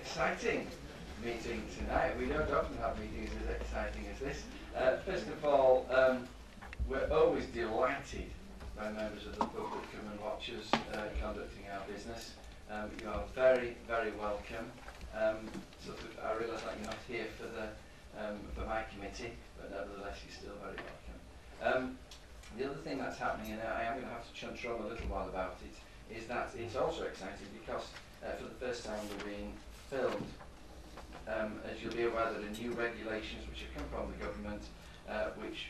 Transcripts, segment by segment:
exciting meeting tonight. We don't often have meetings as exciting as this. First of all, we're always delighted by members of the public come and watch us conducting our business. You are very, very welcome. I realise that you're not here for my committee, but nevertheless you're still very welcome. The other thing that's happening, and I am going to have to chunt on a little while about it, is that it's also exciting because for the first time we're being filmed. As you'll be aware, there are new regulations which have come from the government which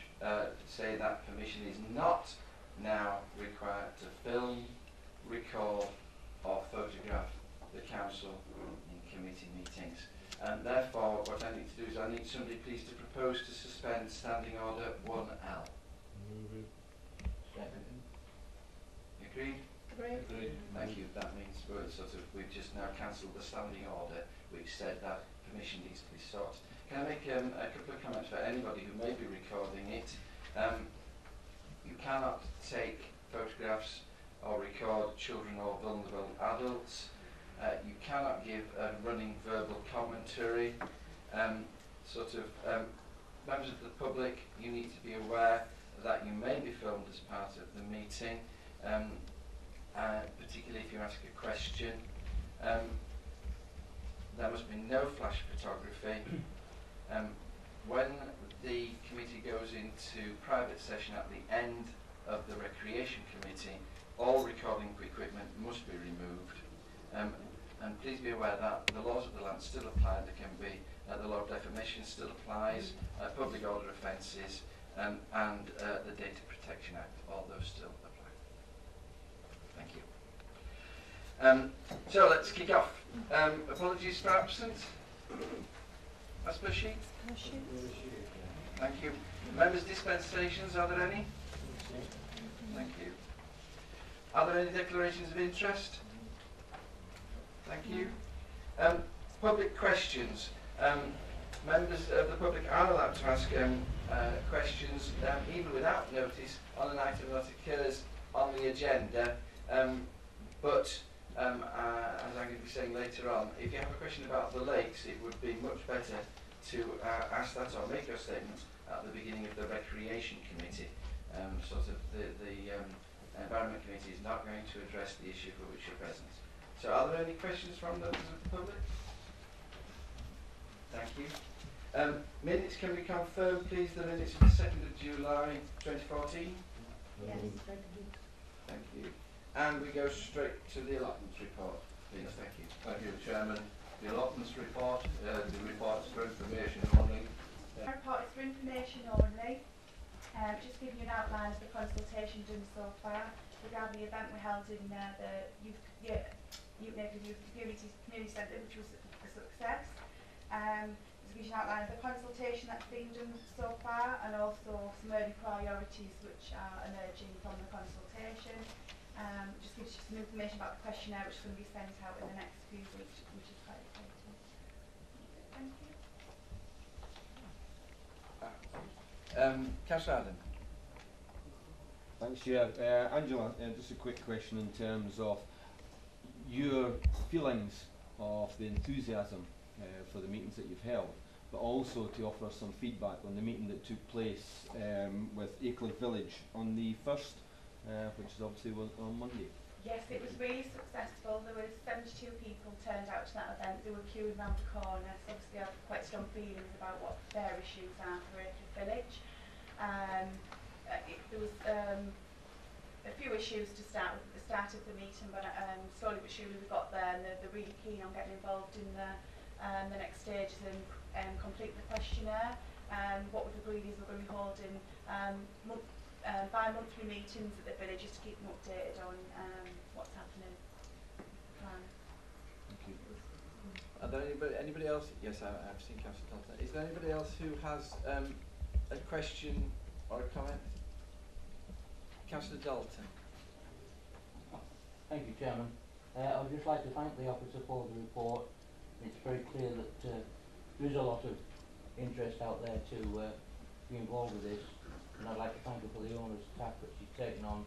say that permission is not now required to film, record or photograph the council in committee meetings. And therefore what I need to do is I need somebody please to propose to suspend Standing Order 1L. Move it. Second. Agreed? Agreed. Thank you. That means we've just now cancelled the standing order which said that permission needs to be sought. Can I make a couple of comments for anybody who may be recording it? You cannot take photographs or record children or vulnerable adults. You cannot give a running verbal commentary. Members of the public, you need to be aware that you may be filmed as part of the meeting, particularly if you ask a question. There must be no flash photography. When the committee goes into private session at the end of the recreation committee, all recording equipment must be removed. And please be aware that the laws of the land still apply. There can be the law of defamation still applies, public order offences, and the Data Protection Act. All those still apply. Thank you. So let's kick off. Apologies for absence. Asper sheet. Thank you. Members' dispensations, are there any? Thank you. Are there any declarations of interest? Thank you. Public questions. Members of the public are allowed to ask questions even without notice on an item that occurs on the agenda. But as I'm going to be saying later on, if you have a question about the lakes, it would be much better to ask that or make your statement at the beginning of the recreation committee. The environment committee is not going to address the issue for which you're present. So are there any questions from members of the public? Thank you. Minutes, can we confirm please the minutes of the 2nd of July 2014? Yes. Thank you. And we go straight to the allotments report, please. Thank you. Thank you, Chairman. The allotments report, the report is for information only. The report is for information only. Just giving you an outline of the consultation done so far regarding the event we held in the Youth Community Centre, which was a success. Just gives you an outline of the consultation that's been done so far, and also some early priorities which are emerging from the consultation. Just gives you some information about the questionnaire which is going to be sent out in the next few weeks, which is quite exciting. Thank you. Councillor Adam. Thanks, Chair. Angela, just a quick question in terms of your feelings of the enthusiasm for the meetings that you've held, but also to offer some feedback on the meeting that took place with Aycliffe Village on the 1st, which is obviously on Monday. Yes, it was really successful. There were 72 people turned out to that event. They were queuing round the corner, so obviously I have quite strong feelings about what their issues are for Aycliffe Village. There was a few issues to start with at the start of the meeting, but slowly but surely we got there, and they're really keen on getting involved in the next stages and complete the questionnaire. What we've agreed is we're going to be holding bi-monthly meetings at the village just to keep them updated on what's happening. Thank you. Are there anybody else? Yes, I've seen Councillor Dalton. Is there anybody else who has a question or a comment? Councillor Dalton. Thank you, Chairman. I would just like to thank the officer for the report. It's very clear that there is a lot of interest out there to be involved with this, and I'd like to thank her for the owner's task that she's taken on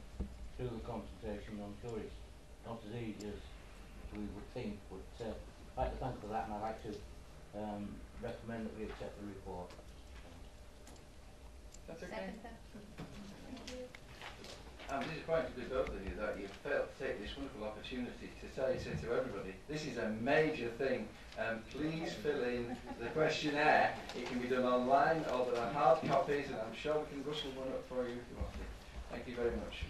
through the consultation. I'm sure it's not as easy as we would think, but like to thank for that, and I'd like to recommend that we accept the report. That's okay. Second that. I'm disappointed with both of you that you failed to take this wonderful opportunity to say to everybody, this is a major thing. Please fill in the questionnaire. It can be done online, or there are hard copies, and I'm sure we can rustle one up for you if you want it. Thank you very much.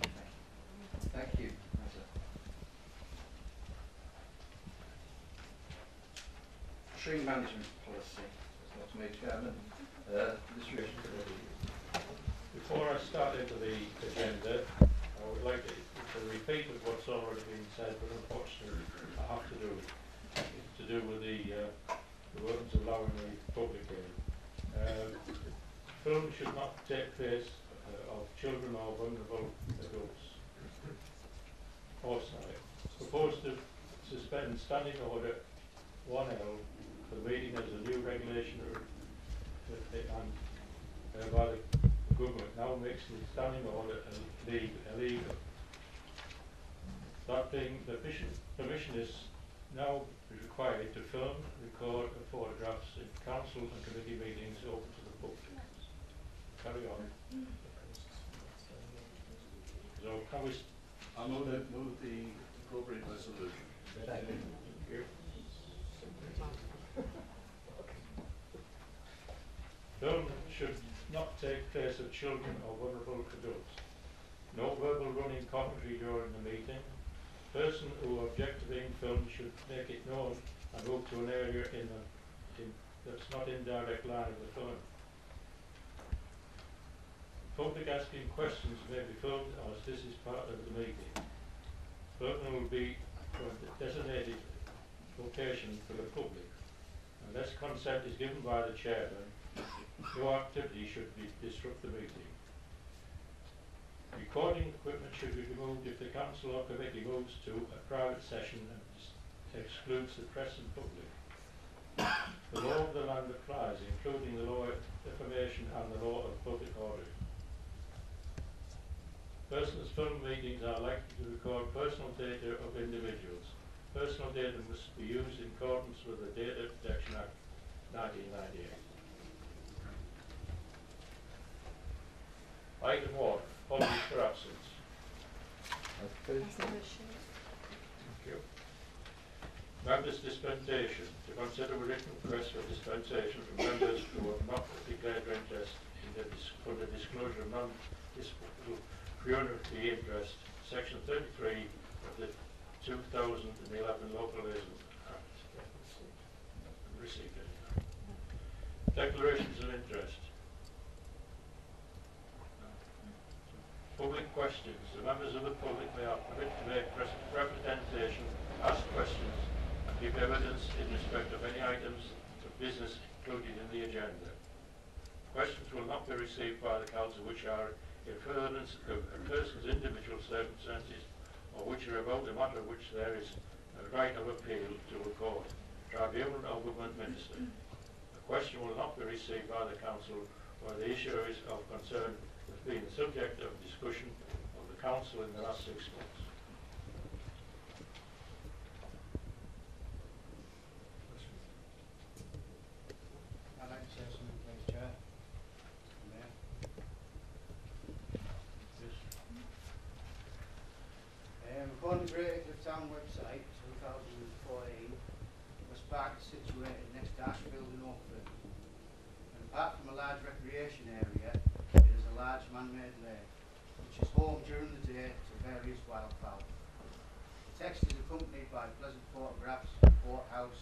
Thank you. Tree management policy. That's not me, Chairman. Distribution committee. Before I start into the agenda, I would like to repeat of what's already been said, but unfortunately I have to do it. It's to do with the words allowing the public in. Films should not take place of children or vulnerable adults. Foresight. Proposed to suspend standing order 1L for the meeting as a new regulation and by the government now makes the standing order illegal. That being, the permission is now required to film, record and photographs in council and committee meetings open to the public. Carry on. So can we... I move the appropriate resolution. Second. Thank you. Film should not take place of children or vulnerable adults. No verbal running commentary during the meeting. Person who object to being filmed should make it known and move to an area that's not in direct line of the film. Public asking questions may be filmed as this is part of the meeting. Filming will be from a designated location for the public. Unless consent is given by the chairman, no activity should disrupt the meeting. Recording equipment should be removed if the council or committee moves to a private session and excludes the press and public. The law of the land applies, including the law of defamation and the law of public order. Persons filmed meetings are likely to record personal data of individuals. Personal data must be used in accordance with the Data Protection Act 1998. Item 1, apologies for absence. Okay. Thank you. Members' dispensation. To consider a written request for dispensation from members who have not declared their interest in for the disclosure of non-pecuniary interest, Section 33 of the 2011 Local Liaison Act. Received it. Declarations of interest. Public questions. The members of the public may have permit to make representation, ask questions, and give evidence in respect of any items of business included in the agenda. Questions will not be received by the council which are in furtherance of a person's individual circumstances or which are about a matter which there is a right of appeal to a court, tribunal or government minister. A question will not be received by the council where the issue is of concern has been the subject of discussion of the council in the last 6 months. I'd like to say something, please, Chair. Mayor. Yes. According to the Creative Town website, 2014, West Park is situated next to Ashfield in Oakford. And apart from a large recreation area, it is a large man-made lake, which is home during the day to various wildfowl. The text is accompanied by pleasant photographs of the boathouse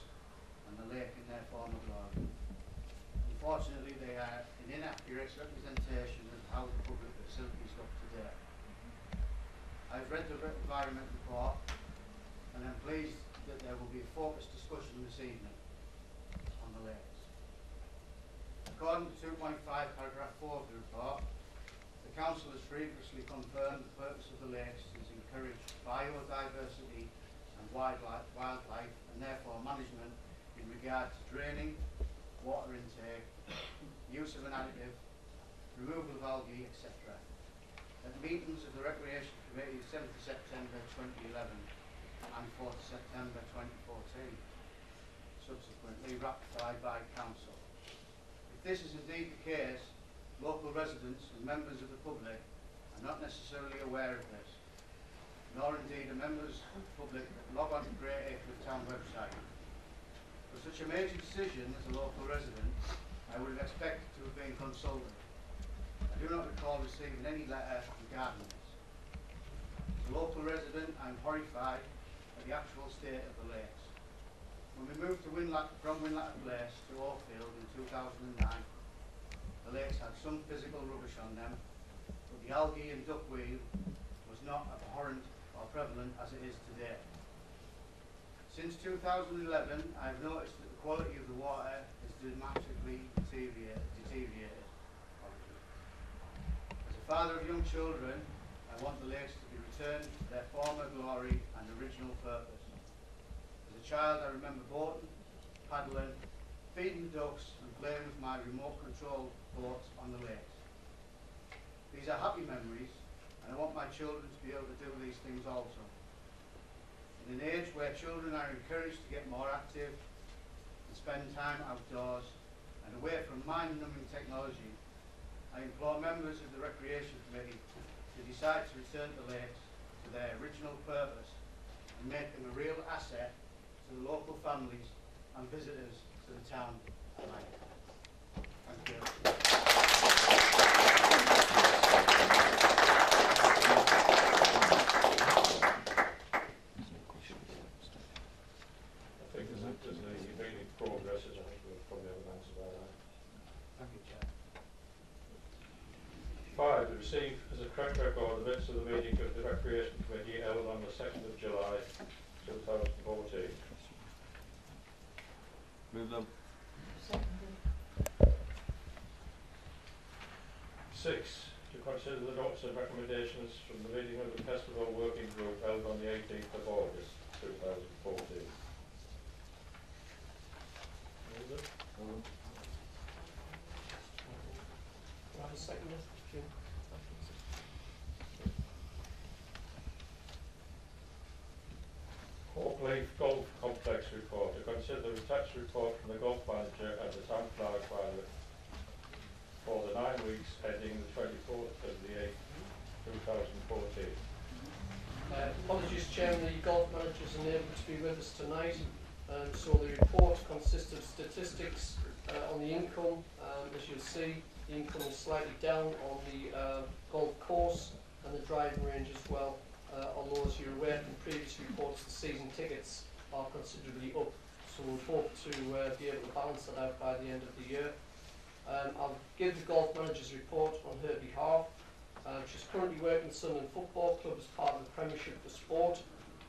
and the lake in their former glory. Unfortunately, they are an inaccurate representation of how the public facilities look today. I've read the environment report and I'm pleased that there will be a focused discussion this evening on the lakes. According to 2.5 paragraph 4 of the report, the council has previously confirmed the purpose of the lakes is to encourage biodiversity and wildlife and therefore management in regard to draining, water intake, use of an additive, removal of algae, etc. At meetings of the Recreation Committee 7th September 2011 and 4th September 2014, subsequently ratified by Council. If this is indeed the case, local residents and members of the public are not necessarily aware of this, nor indeed are members of the public that log on to Great Aycliffe Town website. For such a major decision as a local resident, I would have expected to have been consulted. I do not recall receiving any letter regarding this. As a local resident, I am horrified at the actual state of the lakes. When we moved to from Winlatter Place to Oakfield in 2009, the lakes had some physical rubbish on them, but the algae and duckweed was not abhorrent or prevalent as it is today. Since 2011, I have noticed that the quality of the water has dramatically deteriorated. As a father of young children, I want the lakes to be returned to their former glory and original purpose. As a child, I remember boating, paddling, feeding the ducks and playing with my remote control boats on the lakes. These are happy memories, and I want my children to be able to do these things also. In an age where children are encouraged to get more active and spend time outdoors and away from mind-numbing technology, I implore members of the Recreation Committee to decide to return the lakes to their original purpose and make them a real asset to the local families and visitors to the town alike. Thank you. I think there's really progress, I think we'll probably have an answer by that. Thank you, Chair. 5. To receive as a correct record the minutes of the meeting of the Recreation Committee held on the 2nd of July 2014. Move them. 6. To consider the notes and recommendations from the meeting of the Festival Working Group held on the 18th of August 2014. Oakleaf Golf Complex report. To consider the attached report from the golf manager and the town clerk for the 9 weeks ending the 24th of the 8th, 2014. Apologies, Chairman, the golf manager is unable to be with us tonight. So the report consists of statistics on the income. As you'll see, the income is slightly down on the golf course and the driving range as well. Although, as you're aware from previous reports, the season tickets are considerably up. So we'll hope to be able to balance that out by the end of the year. I'll give the golf manager's report on her behalf. She's currently working at Sunderland Football Club as part of the Premiership for Sport,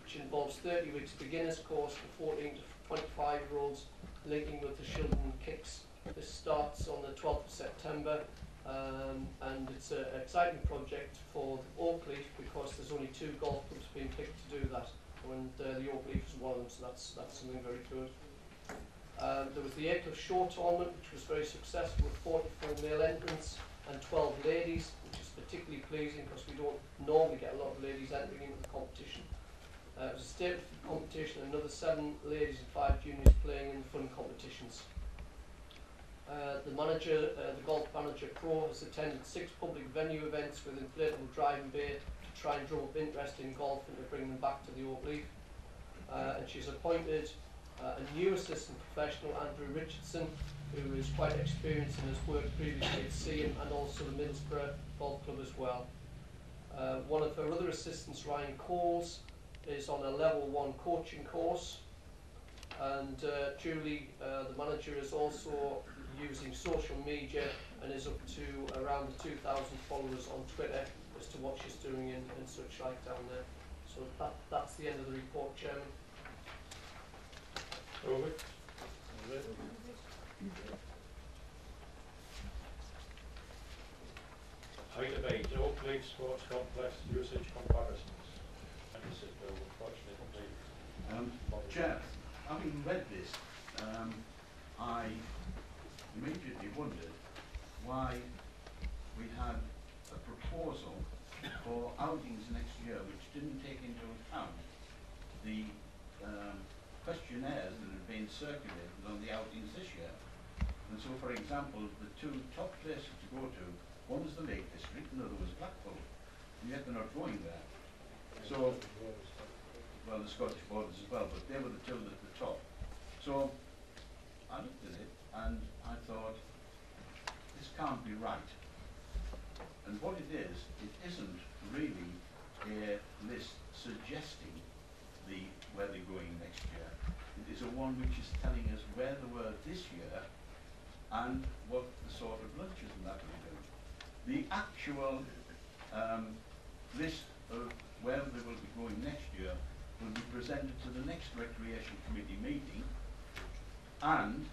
which involves 30 weeks beginners course for 14 to 25-year-olds, linking with the Shildon Kicks. This starts on the 12th of September, and it's an exciting project for Oakleaf because there's only 2 golf clubs being picked to do that, and the Oakleaf is one of them, so that's something very good. There was the Aycliffe Show tournament, which was very successful with 44 male entrants and 12 ladies, which is particularly pleasing because we don't normally get a lot of ladies entering into the competition. It was a state competition, another 7 ladies and 5 juniors playing in the fun competitions. The golf manager pro has attended 6 public venue events with inflatable driving bay to try and drum up interest in golf and to bring them back to the Oakleaf. And she's appointed a new assistant professional, Andrew Richardson, who is quite experienced and has worked previously at Seaham and also the Middlesbrough Golf Club as well. One of her other assistants, Ryan Coles, is on a level 1 coaching course, and Julie, the manager, is also using social media and is up to around 2,000 followers on Twitter as to what she's doing and such like down there. So that's the end of the report, Chairman. Over. Item 8, Oakleaf Sports Complex usage comparisons. And this is Bill, unfortunately. Chair, having read this, I immediately wondered why we had a proposal for outings next year which didn't take into account the questionnaires that had been circulated on the outings this year. And so, for example, the two top places to go to, one was the Lake District, another was Blackpool. And yet they're not going there. So, well, the Scottish Borders as well, but they were the two at the top. So, I looked at it and I thought, this can't be right. And what it isn't really a list suggesting where they're going next year. It is a one which is telling us where they were this year and what the sort of lunches and that will do. The actual list of where they will be going next year will be presented to the next Recreation Committee meeting, and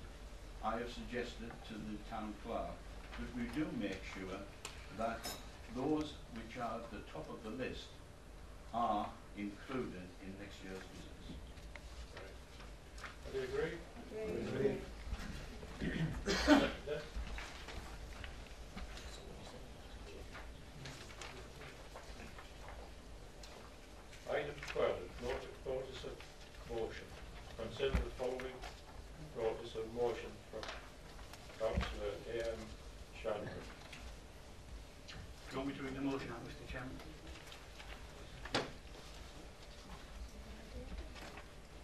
I have suggested to the town clerk that we do make sure that those which are at the top of the list are included in next year's visitors. Do you agree? Agree. Item 12, notice of motion. Consider the following notice of motion from Councillor A.M. Shannon. Do you want me to read the motion out, Mr. Chairman?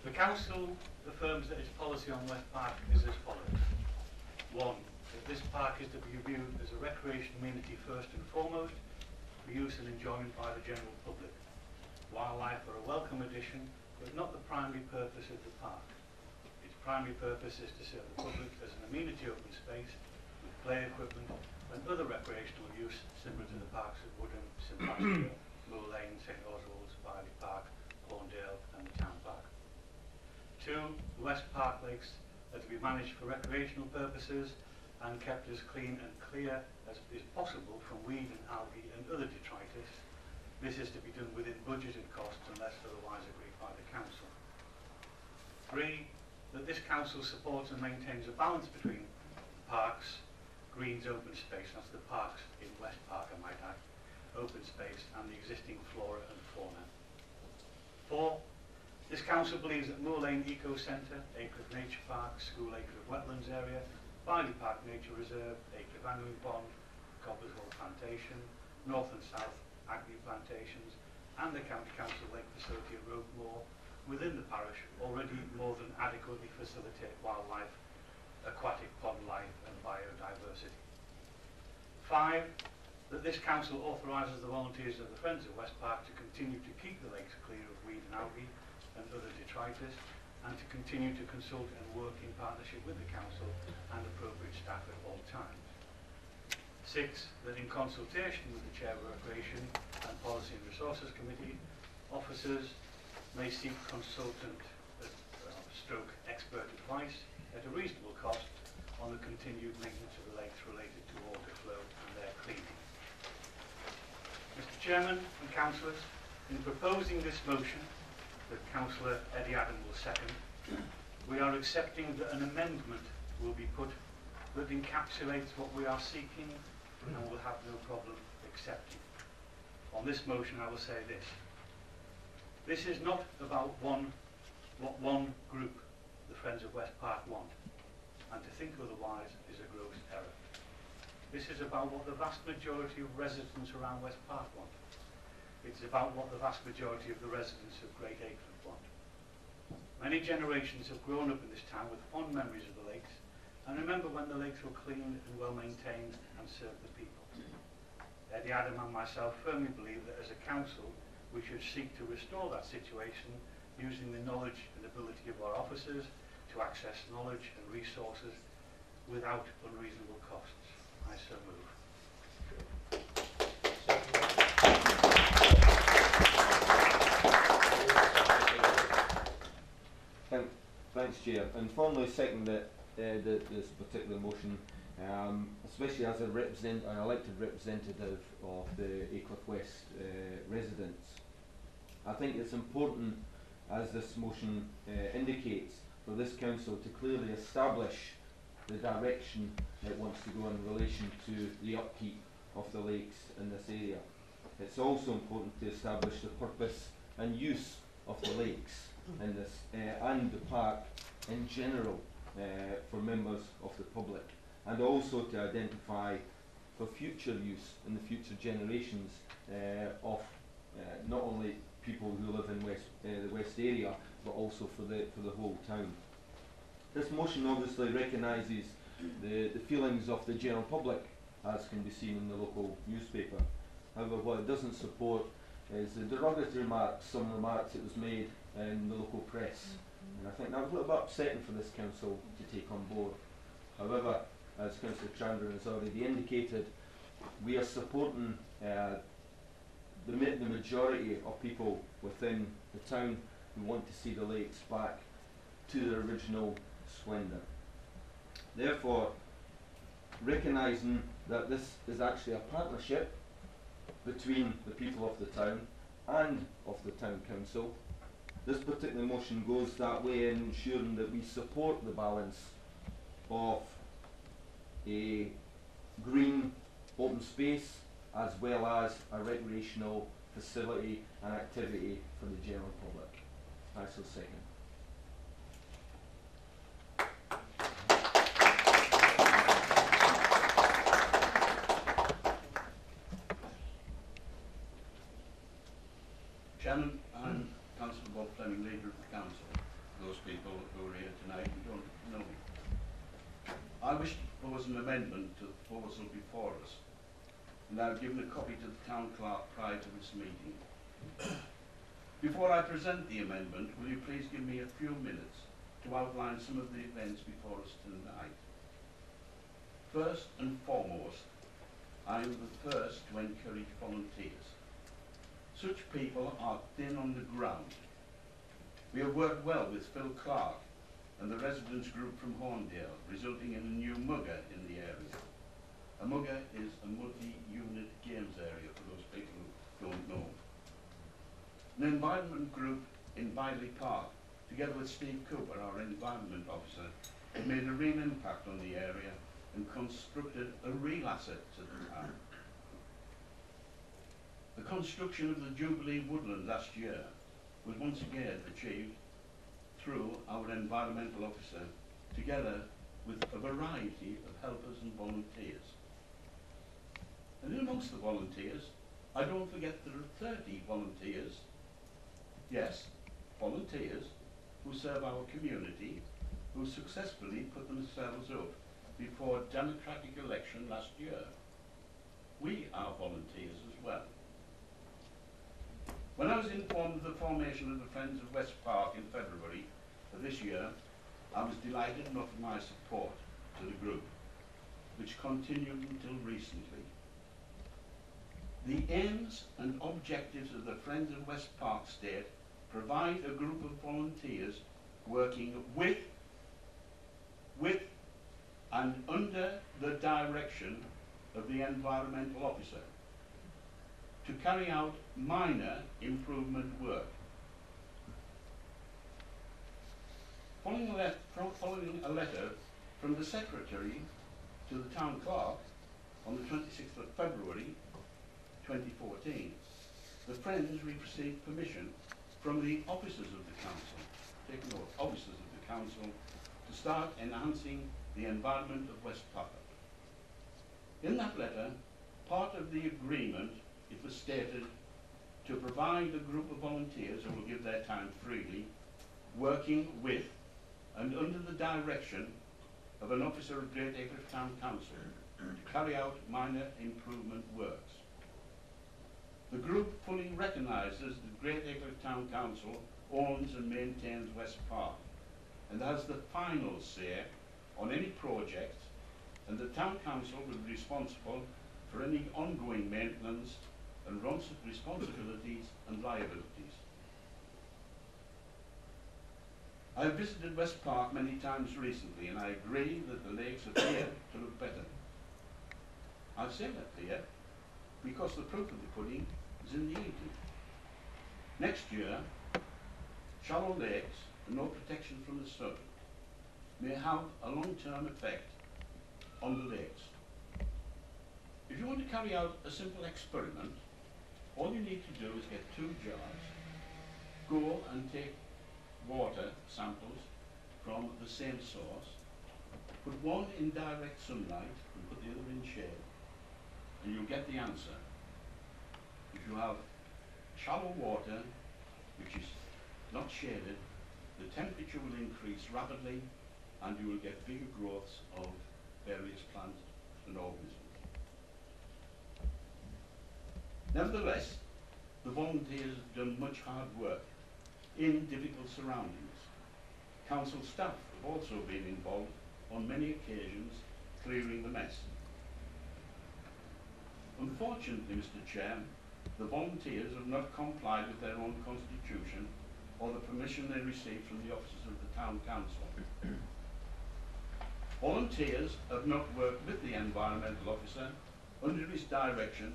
The Council affirms that its policy on West Park is as follows. 1. That this park is to be viewed as a recreation amenity first and foremost, for use and enjoyment by the general public. Wildlife are a welcome addition, but not the primary purpose of the park. Its primary purpose is to serve the public as an amenity open space with play equipment and other recreational use similar to the parks at Woodham, St Patrick, Moor Lane, St Oswald's, Barley Park, Horndale and the Town Park. 2. The West Park lakes are to be managed for recreational purposes and kept as clean and clear as is possible from weed and algae and other detritus. This is to be done within budgeted costs unless otherwise agreed by the Council. 3. That this Council supports and maintains a balance between parks, greens, open space, that's the parks in West Park I might add, open space and the existing flora and fauna. 4. This Council believes that Moor Lane Eco Centre, Aycliffe Nature Park, School Aycliffe Wetlands Area, Barley Park Nature Reserve, Aycliffe Angling Pond, Coppers Hall Plantation, North and South Agri Plantations and the County Council Lake Facility at Ropemoor within the parish already more than adequately facilitate wildlife, aquatic pond life and biodiversity. 5. That this Council authorises the volunteers of the Friends of West Park to continue to keep the lakes clear of weed and algae and other detritus, and to continue to consult and work in partnership with the Council and appropriate staff at all times. 6. That in consultation with the Chair of Recreation and Policy and Resources Committee, officers may seek consultant stroke expert advice at a reasonable cost on the continued maintenance of the lakes related to water flow and their cleaning. Mr. Chairman and Councillors, in proposing this motion that Councillor Eddie Adam will second, we are accepting that an amendment will be put that encapsulates what we are seeking and will have no problem accepting. On this motion I will say this. This is not about what one group, the Friends of West Park, want, and to think otherwise is a gross error. This is about what the vast majority of residents around West Park want. It's about what the vast majority of the residents of Great Aycliffe want. Many generations have grown up in this town with fond memories of the lakes, and remember when the lakes were clean and well maintained and served the people. Eddie Adam and myself firmly believe that as a council we should seek to restore that situation using the knowledge and ability of our officers to access knowledge and resources without unreasonable costs. I so move. Thanks, Chair. And formally second this particular motion, especially as an elected representative of the Aycliffe West residents. I think it's important, as this motion indicates, for this council to clearly establish the direction it wants to go in relation to the upkeep of the lakes in this area. It's also important to establish the purpose and use of the lakes in this and the park in general for members of the public, and also to identify for future use in the future generations of not only people who live in the West area, but also for the whole town. This motion obviously recognises the feelings of the general public, as can be seen in the local newspaper. However, what it doesn't support is the derogatory remarks, some remarks that was made in the local press. And I think that was a little bit upsetting for this council to take on board. However, as Councillor Chandler has already indicated, we are supporting the majority of people within the town who want to see the lakes back to their original splendour. Therefore, recognising that this is actually a partnership between the people of the town and of the town council, this particular motion goes that way in ensuring that we support the balance of a green open space as well as a recreational facility and activity for the general public. I shall second. Chairman, I'm Councillor Bob Fleming, leader of the council. Those people who are here tonight who don't know me. I wish to propose an amendment to the proposal before us, and I've given a copy to the town clerk prior to this meeting. Before I present the amendment, will you please give me a few minutes to outline some of the events before us tonight. First and foremost, I am the first to encourage volunteers. Such people are thin on the ground. We have worked well with Phil Clark and the residents group from Horndale, resulting in a new mugger in the area. A mugger is a multi-unit games area for those people who don't know. An environment group in Bidley Park, together with Steve Cooper, our environment officer, have made a real impact on the area and constructed a real asset to the town. The construction of the Jubilee Woodland last year was once again achieved through our environmental officer, together with a variety of helpers and volunteers. And in amongst the volunteers, I don't forget there are 30 volunteers, yes, volunteers, who serve our community, who successfully put themselves up before a democratic election last year. We are volunteers as well. When I was informed of the formation of the Friends of West Park in February of this year, I was delighted and offered my support to the group, which continued until recently. The aims and objectives of the Friends of West Park State provide a group of volunteers working with and under the direction of the environmental officer to carry out minor improvement work. Following a letter from the Secretary to the Town Clerk on the 26th of February 2014, the Friends received permission from the officers of the Council, take note, officers of the Council, to start enhancing the environment of West Park. In that letter, part of the agreement, it was stated to provide a group of volunteers who will give their time freely, working with and under the direction of an officer of Great Aycliffe Town Council to carry out minor improvement works. The group fully recognises that Great Aycliffe Town Council owns and maintains West Park and has the final say on any project, and the Town Council will be responsible for any ongoing maintenance and responsibilities and liabilities. I have visited West Park many times recently, and I agree that the lakes appear to look better. I say that here because the proof of the pudding is in the eating. Next year, shallow lakes and no protection from the sun may have a long-term effect on the lakes. If you want to carry out a simple experiment, all you need to do is get 2 jars, go and take water samples from the same source, put one in direct sunlight and put the other in shade, and you'll get the answer. If you have shallow water, which is not shaded, the temperature will increase rapidly and you will get bigger growths of various plants and organisms. Nevertheless, the volunteers have done much hard work in difficult surroundings. Council staff have also been involved on many occasions clearing the mess. Unfortunately, Mr. Chair, the volunteers have not complied with their own constitution or the permission they received from the officers of the Town Council. Volunteers have not worked with the environmental officer under his direction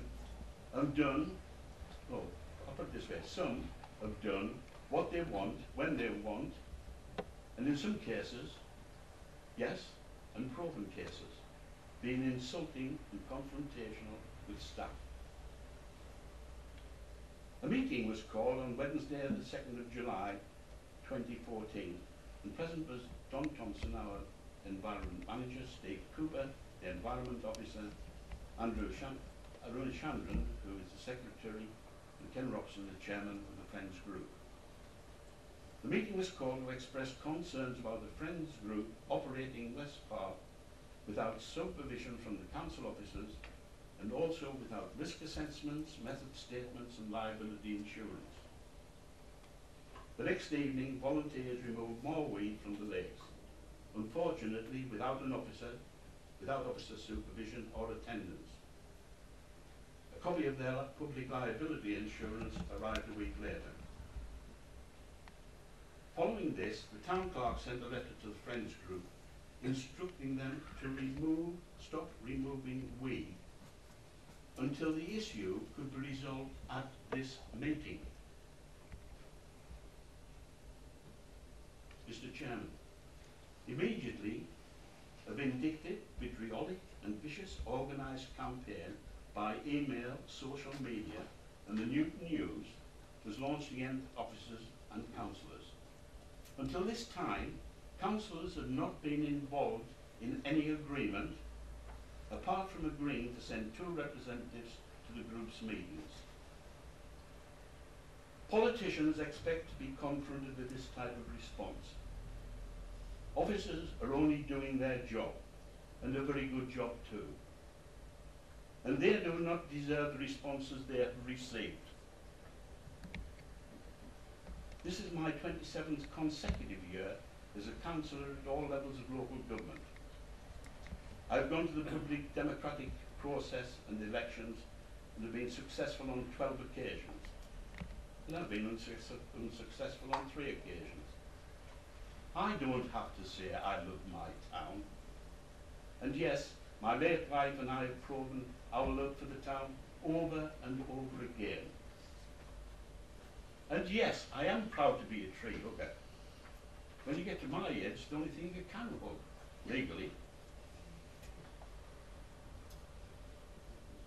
and done, well, I'll put it this way, some have done what they want, when they want, and in some cases, yes, and proven cases, being insulting and confrontational with staff. A meeting was called on Wednesday the 2nd of July 2014 and present was Don Thompson, our Environment Manager, Steve Cooper, the Environment Officer, Arun Chandran, who is the Secretary, and Ken Robson, the Chairman of the Friends Group. The meeting was called to express concerns about the Friends Group operating West Park without supervision from the council officers and also without risk assessments, method statements and liability insurance. The next evening, volunteers removed more weed from the lakes, unfortunately without officer supervision or attendance. A copy of their public liability insurance arrived a week later. Following this, the town clerk sent a letter to the Friends Group instructing them to stop removing weed until the issue could be resolved at this meeting. Mr. Chairman, immediately a vindictive, vitriolic and vicious organised campaign by email, social media and the Newton News was launched against officers and councillors. Until this time, councillors had not been involved in any agreement apart from agreeing to send 2 representatives to the group's meetings. Politicians expect to be confronted with this type of response. Officers are only doing their job, and a very good job too. And they do not deserve the responses they have received. This is my 27th consecutive year as a councillor at all levels of local government. I've gone to the public democratic process and elections and have been successful on 12 occasions. And I've been unsuccessful on 3 occasions. I don't have to say I love my town. And yes, my late wife and I have proven our love for the town over and over again. And yes, I am proud to be a tree hugger. When you get to my age, it's the only thing you can hug, legally.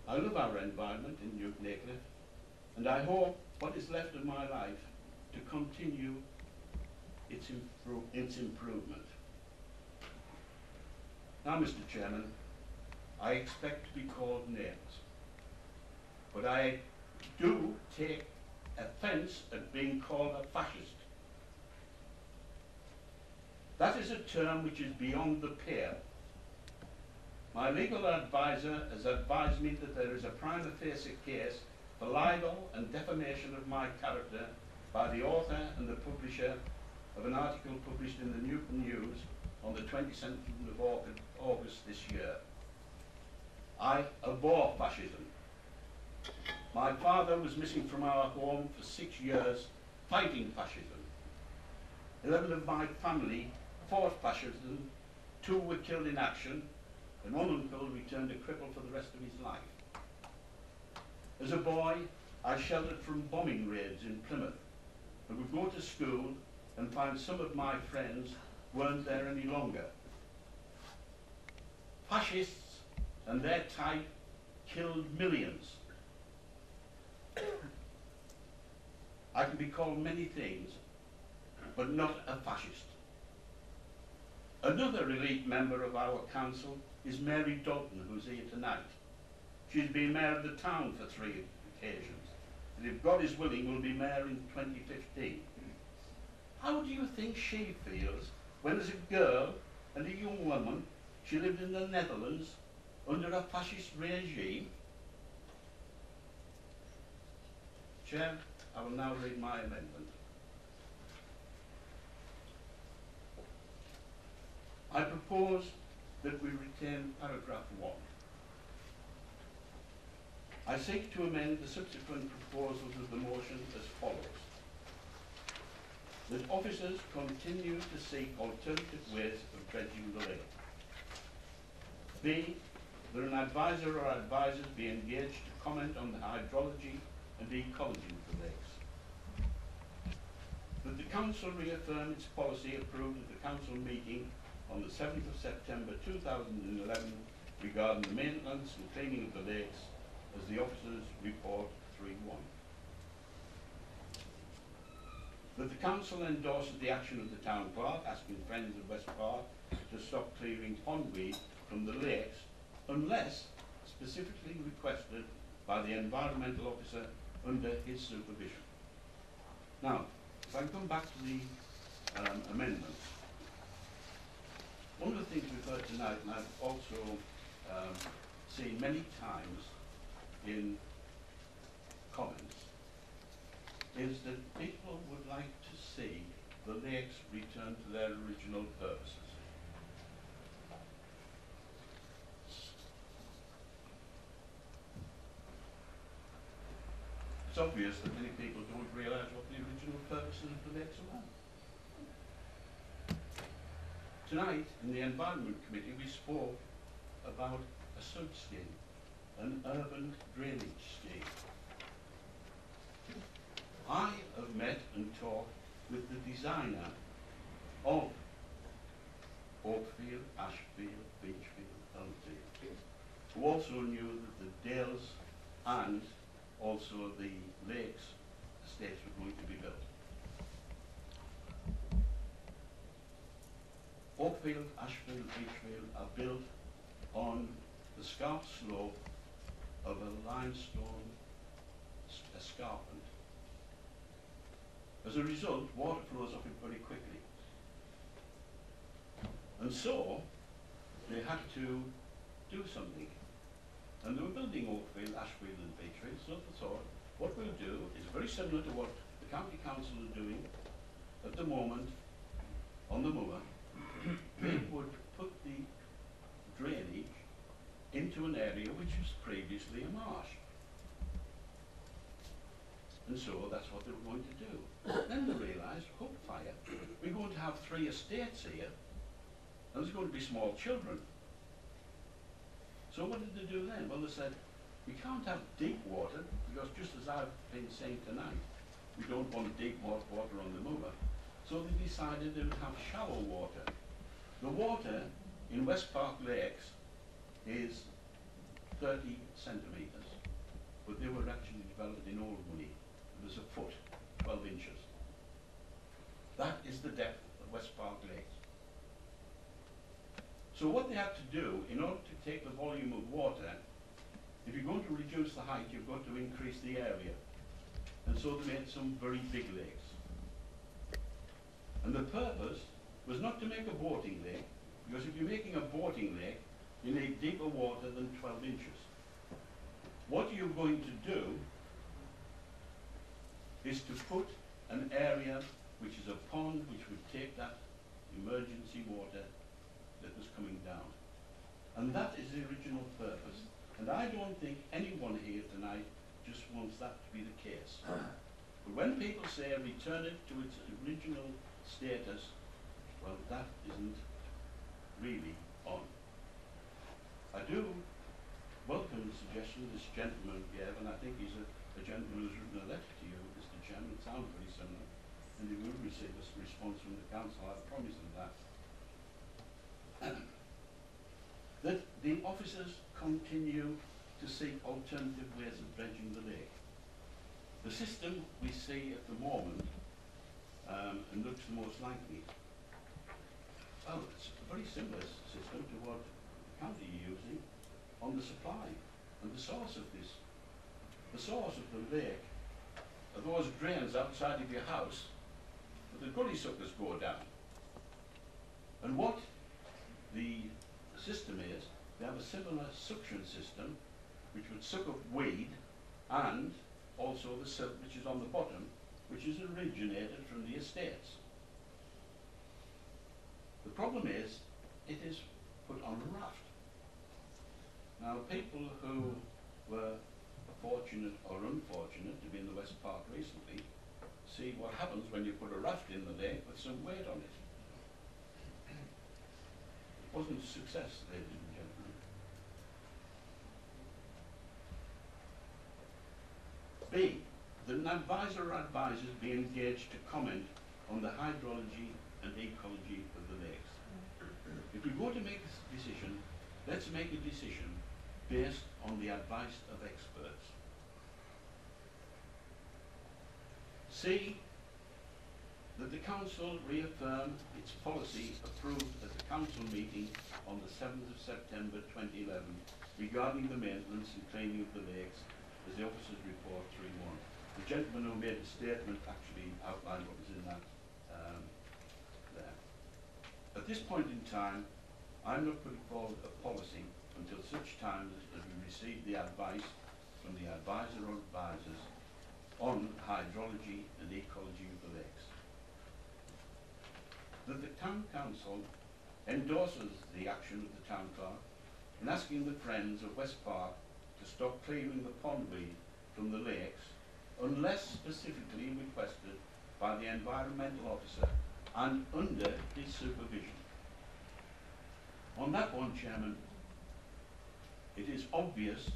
I love our environment in Newton Aycliffe, and I hope what is left of my life to continue its improvement. Now, Mr. Chairman, I expect to be called names, but I do take offence at being called a fascist. That is a term which is beyond the pale. My legal advisor has advised me that there is a prima facie case for libel and defamation of my character by the author and the publisher of an article published in the Newton News on the 22nd of August this year. I abhor fascism. My father was missing from our home for 6 years fighting fascism. 11 of my family fought fascism, 2 were killed in action, and 1 uncle returned a cripple for the rest of his life. As a boy, I sheltered from bombing raids in Plymouth and would go to school and find some of my friends weren't there any longer. Fascists and their type killed millions. I can be called many things, but not a fascist. Another elite member of our council is Mary Dalton, who's here tonight. She's been mayor of the town for 3 occasions, and if God is willing, will be mayor in 2015. How do you think she feels when, as a girl and a young woman, she lived in the Netherlands under a fascist regime? Chair, I will now read my amendment. I propose that we retain paragraph 1. I seek to amend the subsequent proposals of the motion as follows. That officers continue to seek alternative ways of dredging the lake. B, that an advisor or advisors be engaged to comment on the hydrology and ecology of the lakes. That the Council reaffirm its policy approved at the Council meeting on the 7th of September 2011 regarding the maintenance and cleaning of the lakes as the officers report 3.1. That the Council endorses the action of the Town Clerk asking Friends of West Park to stop clearing pondweed from the lakes unless specifically requested by the Environmental Officer under his supervision. Now, if I come back to the amendments, one of the things we've heard tonight, and I've also seen many times in comments, is that people would like to see the lakes return to their original purposes. It's obvious that many people don't realise what the original purposes of the lakes are. Tonight, in the Environment Committee, we spoke about a sub scheme, an urban drainage scheme. I have met and talked with the designer of Oakfield, Ashfield, Beachfield, Elmfield, who also knew that the dales and also the lakes estates were going to be built. Oakfield, Ashfield, Beachfield are built on the scarp slope of a limestone escarpment. As a result, water flows off it very quickly. And so, they had to do something. And they were building Oakfield, Ashfield and Beachfield, so they thought, what we'll do is very similar to what the County Council are doing at the moment on the moor. They would put the drainage into an area which was previously a marsh. And so that's what they were going to do. Then they realised, hook fire, we're going to have 3 estates here, and there's going to be small children. So what did they do then? Well, they said, we can't have deep water, because just as I've been saying tonight, we don't want deep water on the moor. So they decided they would have shallow water. The water in West Park Lakes is 30 centimetres, but they were actually developed in Old Money. It was a foot, 12 inches. That is the depth of West Park Lakes. So what they had to do, in order to take the volume of water, if you're going to reduce the height, you've got to increase the area. And so they made some very big lakes. And the purpose was not to make a boating lake, because if you're making a boating lake, you need deeper water than 12 inches. What you're going to do is to put an area which is a pond which would take that emergency water that was coming down. And that is the original purpose. And I don't think anyone here tonight just wants that to be the case. But when people say return it to its original status, well, that isn't really on. I do welcome the suggestion this gentleman gave, and I think he's a gentleman who's written a letter to you, Mr. Chairman. It sounds very similar. And he will receive a response from the council, I promise him that. That the officers continue to seek alternative ways of dredging the lake. The system we see at the moment, and looks the most likely, Well, it's a very similar system to what the county are using on the supply and the source of this. The source of the lake are those drains outside of your house that the gully suckers go down. And what the system is, they have a similar suction system which would suck up weed and also the silt which is on the bottom, which is originated from the estates. The problem is, it is put on a raft. Now, people who were fortunate or unfortunate to be in the West Park recently see what happens when you put a raft in the lake with some weight on it. It wasn't a success, ladies and gentlemen. B, that an advisor or advisors be engaged to comment on the hydrology and ecology of the lakes. If we go to make a decision, let's make a decision based on the advice of experts. C, that the Council reaffirm its policy approved at the Council meeting on the 7th of September 2011 regarding the maintenance and cleaning of the lakes as the Officers' Report 3.1. The gentleman who made the statement actually outlined what was in that there. At this point in time, I'm not putting forward a policy until such time as we receive the advice from the advisor or advisors on hydrology and ecology of the lakes. That the Town Council endorses the action of the Town Clerk in asking the Friends of West Park to stop clearing the pondweed from the lakes unless specifically requested by the Environmental Officer and under his supervision. On that one, Chairman, it is obvious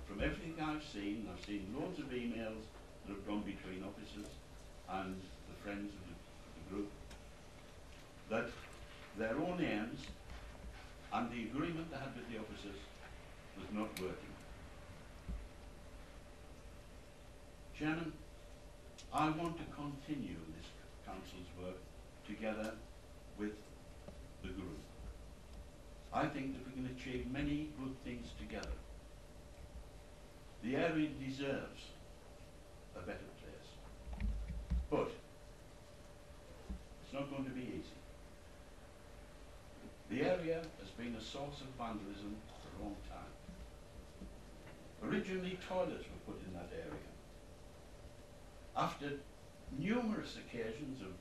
from everything I've seen loads of emails that have gone between officers and the friends of the group, that their own aims and the agreement they had with the officers was not working. Chairman, I want to continue this Council's work together with the group. I think that we can achieve many good things together. The area deserves a better place, but it's not going to be easy. The area has been a source of vandalism for a long time. Originally, toilets were put in that area. After numerous occasions of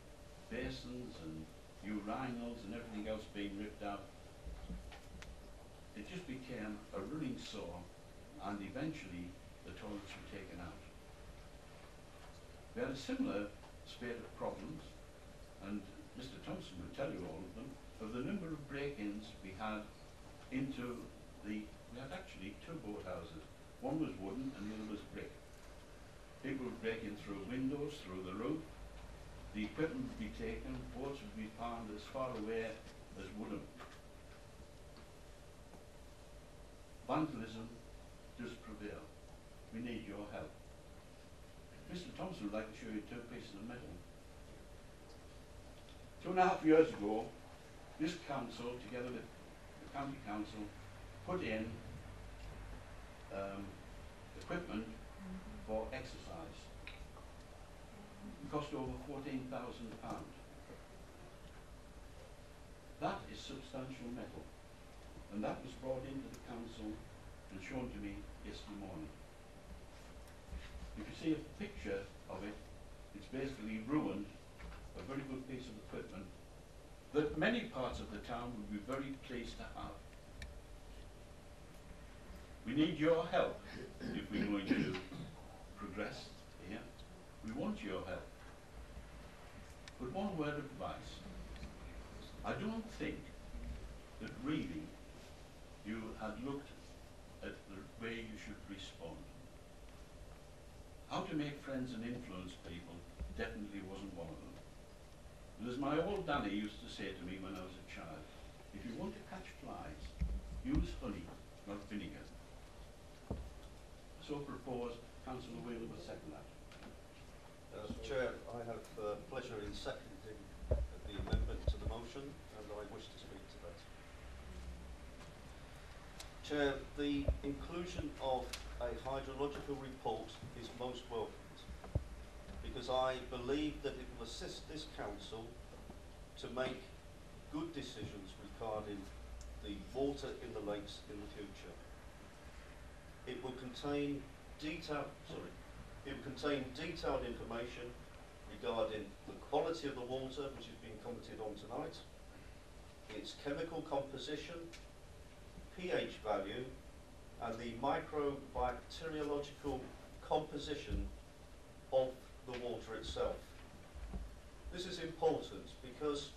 basins and urinals and everything else being ripped out, it just became a running sore, and eventually the toilets were taken out. We had a similar spate of problems, and Mr. Thompson would tell you all of them, of the number of break-ins we had into we had actually two boathouses. One was wooden and the other was brick. People would break in through windows, through the roof. The equipment would be taken, boats would be found as far away as Woodham. Vandalism does prevail. We need your help. Mr. Thompson would like to show you two pieces of metal. 2.5 years ago, this council, together with the county council, put in equipment for exercise. It cost over £14,000. That is substantial metal, and that was brought into the council and shown to me yesterday morning. If you see a picture of it, it's basically ruined a very good piece of equipment that many parts of the town would be very pleased to have. We need your help if we're going to progress here. We want your help. But one word of advice. I don't think that really you had looked at the way you should respond. How to make friends and influence people definitely wasn't one of them. And as my old Danny used to say to me when I was a child, if you want to catch flies, use honey, not vinegar. So proposed. Councillor Whelan will second that. Chair, I have pleasure in seconding the amendment to the motion, and I wish to Chair, the inclusion of a hydrological report is most welcomed because I believe that it will assist this council to make good decisions regarding the water in the lakes in the future. It will contain detailed information regarding the quality of the water which is being commented on tonight, its chemical composition, pH value, and the microbacteriological composition of the water itself. This is important because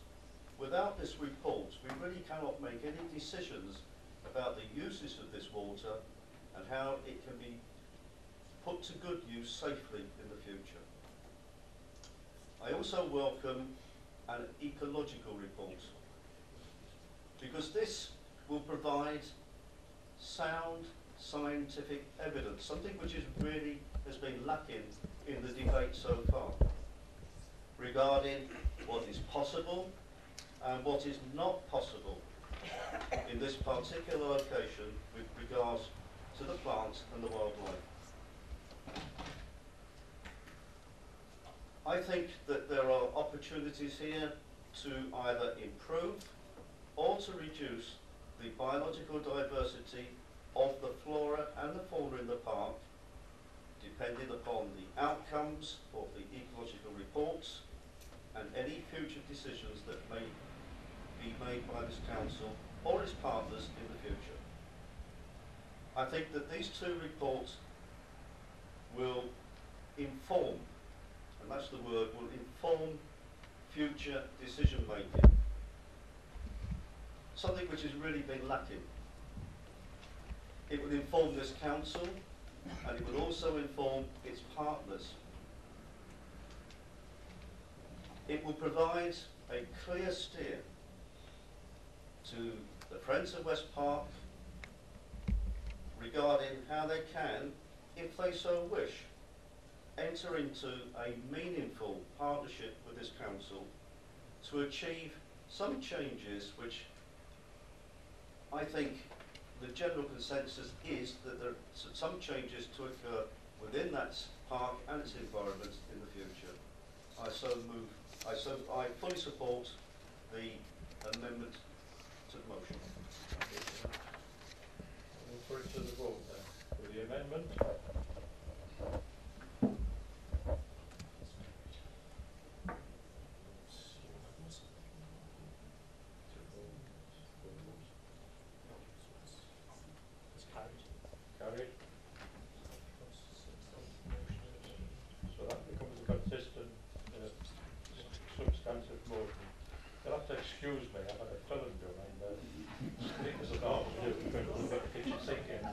without this report we really cannot make any decisions about the uses of this water and how it can be put to good use safely in the future. I also welcome an ecological report because this will provide sound scientific evidence, something which is really has been lacking in the debate so far, regarding what is possible and what is not possible in this particular location with regards to the plants and the wildlife. I think that there are opportunities here to either improve or to reduce the biological diversity of the flora and the fauna in the park, depending upon the outcomes of the ecological reports and any future decisions that may be made by this council or its partners in the future. I think that these two reports will inform, and that's the word, will inform future decision making. Something which has really been lacking. It will inform this council and it will also inform its partners. It will provide a clear steer to the Friends of West Park regarding how they can, if they so wish, enter into a meaningful partnership with this council to achieve some changes which I think the general consensus is that there are some changes to occur within that park and its environment in the future. I fully support the amendment to the motion. We'll put it to the vote then. For the amendment. Carried. So that becomes a consistent, substantive motion. You'll have to excuse me, I've had a filling done and speakers are not to do the kitchen sink in. So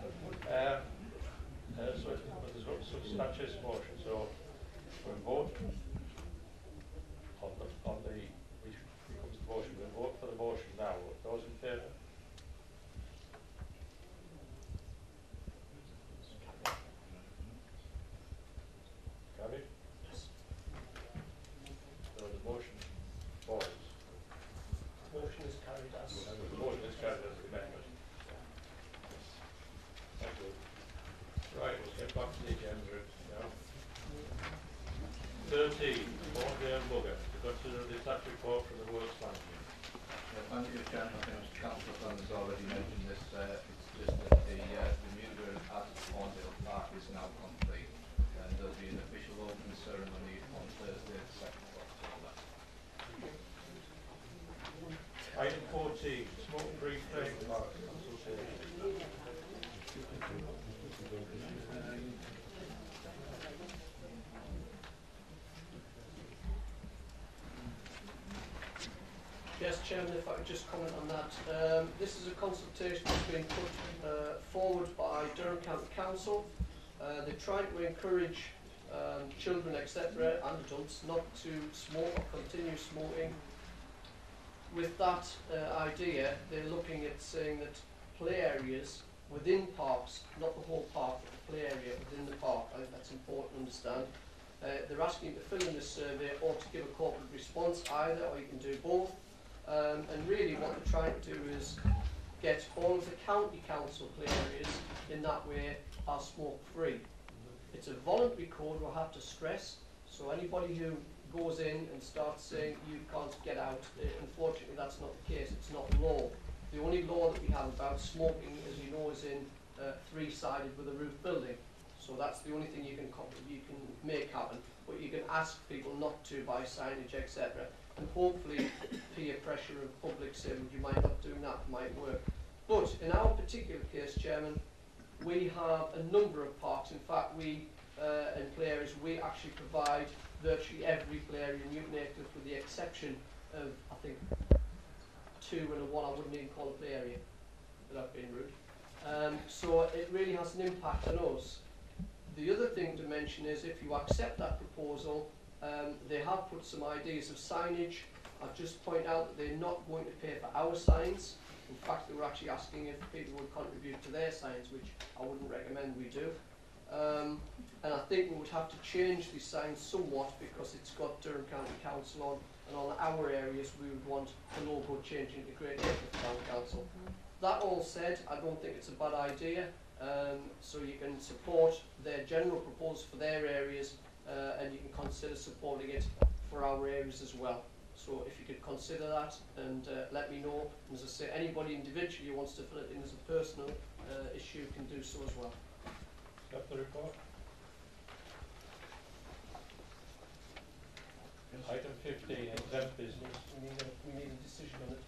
there's a substantive motion, so we vote on the which becomes the motion. We vote for the motion now. Those in favour? Carried? Yes. So the motion falls. Motion is carried as. The motion is carried as the amendment. Thank you. Right, let's get back to the agenda now. 13, Morgan and Bugger, to consider the attached report from the Works Management. Thank you, Chairman. I think Councillor Flynn has already mentioned this. It's just that the Bermuda at Orndale Park is now complete, and there'll be an official open ceremony on Thursday, the 2nd of October. Item 14, smoke-free frame park consultation. Yes, Chairman, if I could just comment on that. This is a consultation that's been put forward by Durham County Council. They're trying to encourage children, etc., and adults not to smoke or continue smoking. With that idea, they're looking at saying that play areas within parks, not the whole park, but the play area within the park, I think that's important to understand. They're asking you to fill in this survey or to give a corporate response either, or you can do both. And really what they're trying to do is get all of the county council play areas in that way are smoke free. It's a voluntary code, we'll have to stress, so anybody who goes in and starts saying you can't get out, unfortunately that's not the case, it's not law. The only law that we have about smoking, as you know, is in three-sided with a roof building. So that's the only thing you can make happen, but you can ask people not to by signage, etc. And hopefully peer pressure of public saying, would you mind not doing that, might work. But in our particular case, Chairman, we have a number of parks. In fact, we, in play areas, we actually provide virtually every play area in Newton Aycliffe with the exception of, I think, 2 and a 1 I wouldn't even call a play area, without being rude. So it really has an impact on us. The other thing to mention is if you accept that proposal, they have put some ideas of signage. I'll just point out that they're not going to pay for our signs. In fact, they were actually asking if people would contribute to their signs, which I wouldn't recommend we do. And I think we would have to change these signs somewhat because it's got Durham County Council on, and on our areas we would want the logo changing to Great Aycliffe Town Council. That all said, I don't think it's a bad idea. So you can support their general proposal for their areas, and you can consider supporting it for our areas as well. So if you could consider that and let me know. And as I say, anybody individually who wants to fill it in as a personal issue can do so as well. Accept the report. Item 15, exempt business. We need a decision on it.